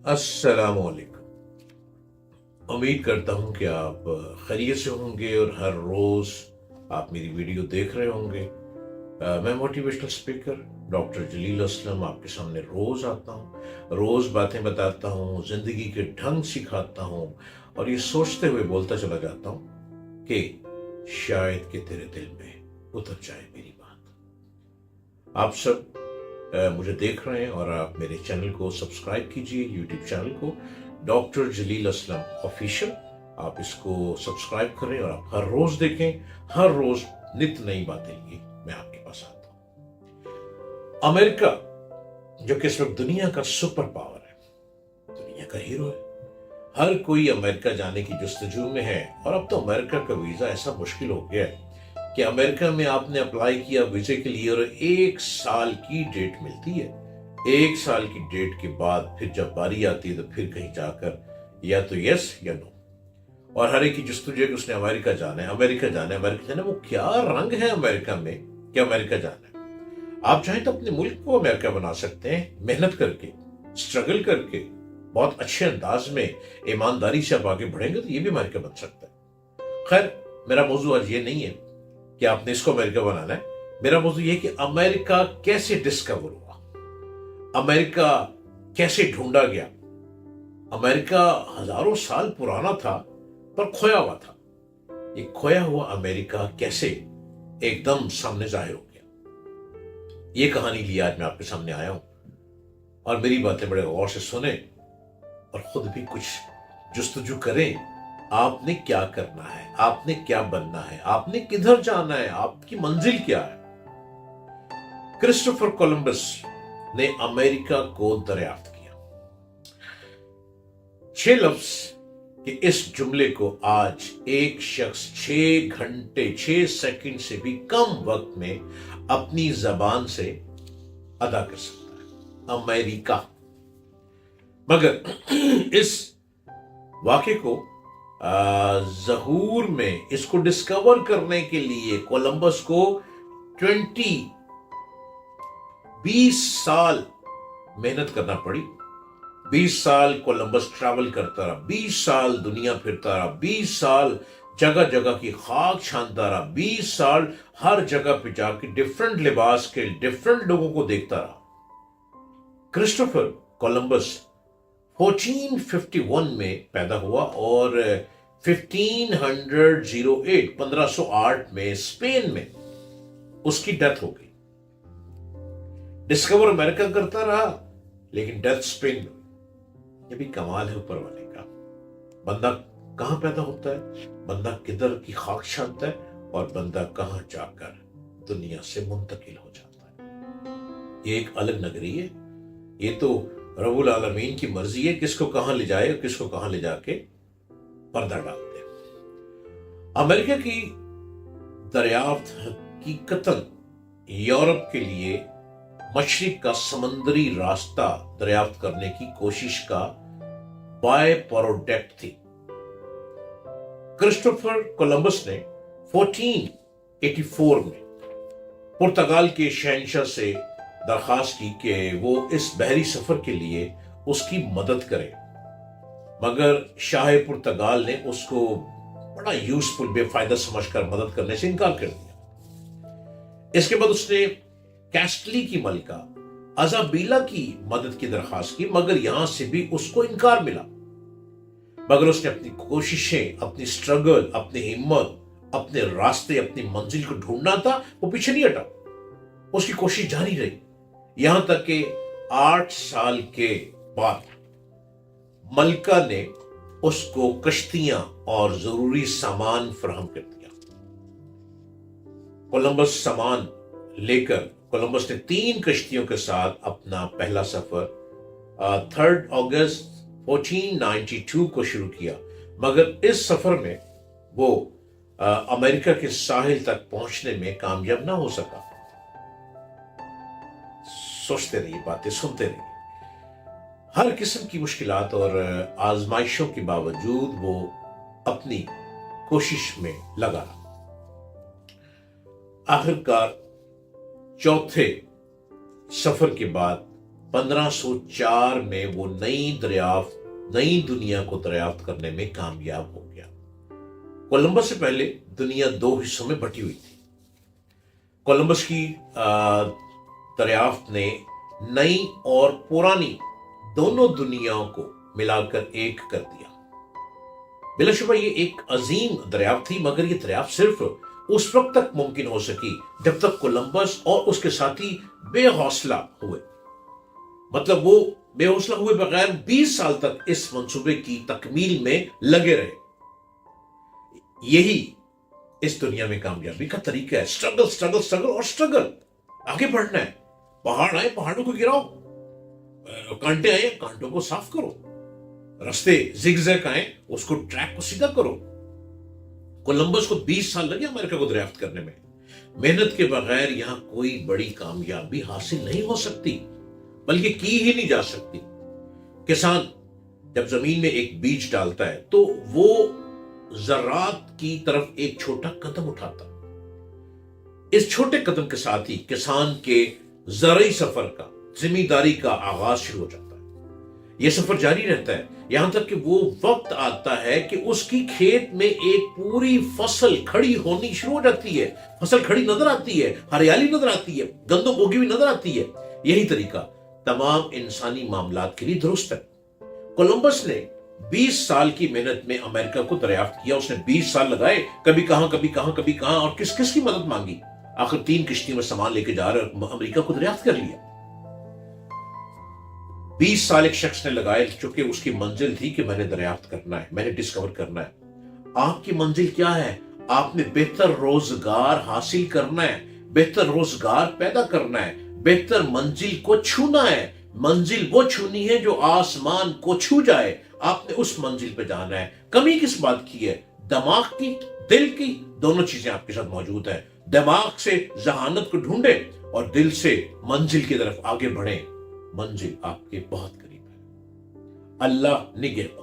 अस्सलामुअलैकुम। उम्मीद करता हूँ कि आप खैरियत से होंगे और हर रोज़ आप मेरी वीडियो देख रहे होंगे। मैं मोटिवेशनल स्पीकर डॉक्टर जलील असलम आपके सामने रोज़ आता हूँ, रोज़ बातें बताता हूँ, ज़िंदगी के ढंग सिखाता हूँ और ये सोचते हुए बोलता चला जाता हूँ कि शायद कि तेरे दिल में उतर जाए मेरी बात। आप सब मुझे देख रहे हैं और आप मेरे चैनल को सब्सक्राइब कीजिए, यूट्यूब चैनल को डॉक्टर जलील असलम ऑफिशियल। आप इसको सब्सक्राइब करें और आप हर रोज देखें, हर रोज नित्य नई बातें लिए मैं आपके पास आता हूं। अमेरिका जो कि इस वक्त दुनिया का सुपर पावर है, दुनिया का हीरो है, हर कोई अमेरिका जाने की जुस्तजू में है। और अब तो अमेरिका का वीजा ऐसा मुश्किल हो गया है कि अमेरिका में आपने अप्लाई किया वीजे के लिए और 1 साल की डेट मिलती है। 1 साल की डेट के बाद फिर जब बारी आती है तो फिर कहीं जाकर या तो यस या नो। और हर एक की जस्तुजू है कि उसने अमेरिका जाना है, अमेरिका जाना है, अमेरिका जाना है। वो क्या रंग है अमेरिका में कि अमेरिका जाना है। आप चाहें तो अपने मुल्क को अमेरिका बना सकते हैं, मेहनत करके, स्ट्रगल करके, बहुत अच्छे अंदाज में, ईमानदारी से आप आगे बढ़ेंगे तो ये भी अमेरिका बन सकता है। खैर, मेरा मौजूद आज ये नहीं है कि आपने इसको अमेरिका बनाना है। मेरा मौजूद ये कि अमेरिका कैसे डिस्कवर हुआ, अमेरिका कैसे ढूंढा गया। अमेरिका हजारों साल पुराना था पर खोया हुआ था। ये खोया हुआ अमेरिका कैसे एकदम सामने जाहिर हो गया, ये कहानी लिए आज मैं आपके सामने आया हूं। और मेरी बातें बड़े गौर से सुने और खुद भी कुछ जुस्तजू करें। आपने क्या करना है, आपने क्या बनना है, आपने किधर जाना है, आपकी मंजिल क्या है। क्रिस्टोफर कोलंबस ने अमेरिका को दरियाफ्त किया। 6 लफ्ज कि इस जुमले को आज एक शख्स 6 घंटे 6 सेकंड से भी कम वक्त में अपनी जबान से अदा कर सकता है, अमेरिका। मगर इस वाक्य को ज़हूर में इसको डिस्कवर करने के लिए कोलंबस को 20 साल मेहनत करना पड़ी। 20 साल कोलंबस ट्रैवल करता रहा, 20 साल दुनिया फिरता रहा, 20 साल जगह जगह की खाक छानता रहा, 20 साल हर जगह पे जाके डिफरेंट लिबास के डिफरेंट लोगों को देखता रहा। क्रिस्टोफर कोलंबस 1451 में पैदा हुआ और 1508 में स्पेन में उसकी डेथ हो गई। डिस्कवर अमेरिका करता रहा लेकिन डेथ स्पेन में। ये भी कमाल है ऊपर वाले का। बंदा कहां पैदा होता है, बंदा किधर की खाक छानता है और बंदा कहां जाकर दुनिया से मुंतकिल हो जाता है। ये एक अलग नगरी है। ये तो रब्बुल आलमीन की मर्जी है किसको कहां ले जाए और किसको कहां ले जाके पर्दा डाल दे। अमेरिका की दरियाफ्त हकीकतन यूरोप के लिए मशरिक का समंदरी रास्ता दरियाफ्त करने की कोशिश का बाय प्रोडक्ट थी। क्रिस्टोफर कोलंबस ने 1484 में पुर्तगाल के शहंशाह से दरखास्त की कि वो इस बहरी सफर के लिए उसकी मदद करे। मगर शाह पुर्तगाल ने उसको बड़ा यूजफुल बेफायदा समझकर मदद करने से इनकार कर दिया। इसके बाद उसने कैस्टली की मलिका अजाबीला की मदद की दरखास्त की, मगर यहां से भी उसको इनकार मिला। मगर उसने अपनी कोशिशें, अपनी स्ट्रगल, अपनी हिम्मत, अपने रास्ते, अपनी मंजिल को ढूंढना था, वो पीछे नहीं हटा। उसकी कोशिश जारी रही यहां तक कि 8 साल के बाद मलका ने उसको कश्तियां और जरूरी सामान फराहम कर दिया। कोलंबस सामान लेकर कोलंबस ने 3 कश्तियों के साथ अपना पहला सफर 3 अगस्त 1492 को शुरू किया। मगर इस सफर में वो अमेरिका के साहिल तक पहुंचने में कामयाब ना हो सका। सोचते रहिए, बातें सुनते रहिए। हर किस्म की मुश्किलात और आजमाइशों के बावजूद वो अपनी कोशिश में लगा रहा। आखिरकार चौथे सफर के बाद 1504 में वो नई दुनिया को दरियाफ्त करने में कामयाब हो गया। कोलंबस से पहले दुनिया 2 हिस्सों में बटी हुई थी। कोलंबस की दरियाफ्त ने नई और पुरानी दोनों दुनियाओं को मिलाकर एक कर दिया। बिलाशुबा ये एक अजीम दरियाफ्त थी, मगर ये दरियाफ्त सिर्फ उस वक्त तक मुमकिन हो सकी जब तक कोलंबस और उसके साथी बेहौसला हुए। मतलब वो बेहौसला हुए बगैर 20 साल तक इस मंसूबे की तकमील में लगे रहे। यही इस दुनिया में कामयाबी का तरीका है। स्ट्रगल स्ट्रगल स्ट्रगल और स्ट्रगल। आगे बढ़ना है। पहाड़ आए, पहाड़ों को गिराओ। कांटे आए, कांटों को साफ करो। रास्ते जिगजैग आए, उसको ट्रैक को सीधा करो। कोलंबस को 20 साल लगे अमेरिका को दरियाफ्त करने में। मेहनत के बगैर यहां कोई बड़ी कामयाबी हासिल नहीं हो सकती, बल्कि की ही नहीं जा सकती। किसान जब जमीन में एक बीज डालता है तो वो ज़रात की तरफ एक छोटा कदम उठाता है। इस छोटे कदम के साथ ही किसान के ज़राई सफर का, जिम्मेदारी का आगाज शुरू हो जाता है। यह सफर जारी रहता है यहां तक कि वो वक्त आता है कि उसकी खेत में एक पूरी फसल खड़ी होनी शुरू हो जाती है। फसल खड़ी नजर आती है, हरियाली नजर आती है, गंदम उगी हुई नजर आती है। यही तरीका तमाम इंसानी मामलात के लिए दुरुस्त है। कोलंबस ने 20 साल की मेहनत में अमेरिका को दरियाफ्त किया। उसने 20 साल लगाए, कभी कहां कभी कहां कभी कहां, और किस किस की मदद मांगी। आखिर 3 किश्तियों में सामान लेके जा रहे और अमेरिका को दरियाफ्त कर लिया। 20 साल एक शख्स ने लगाए, चूंकि उसकी मंजिल थी कि मैंने दरियाफ्त करना है, मैंने डिस्कवर करना है। आपकी मंजिल क्या है? आपने बेहतर रोजगार हासिल करना है, बेहतर रोजगार पैदा करना है, बेहतर मंजिल को छूना है। मंजिल वो छूनी है जो आसमान को छू जाए। आपने उस मंजिल पे जाना है। कमी किस बात की है? दिमाग की, दिल की, दोनों चीजें आपके साथ मौजूद है। दिमाग से जहानत को ढूंढे और दिल से मंजिल की तरफ आगे बढ़े। मंजिल आपके बहुत करीब है। अल्लाह निगहबान।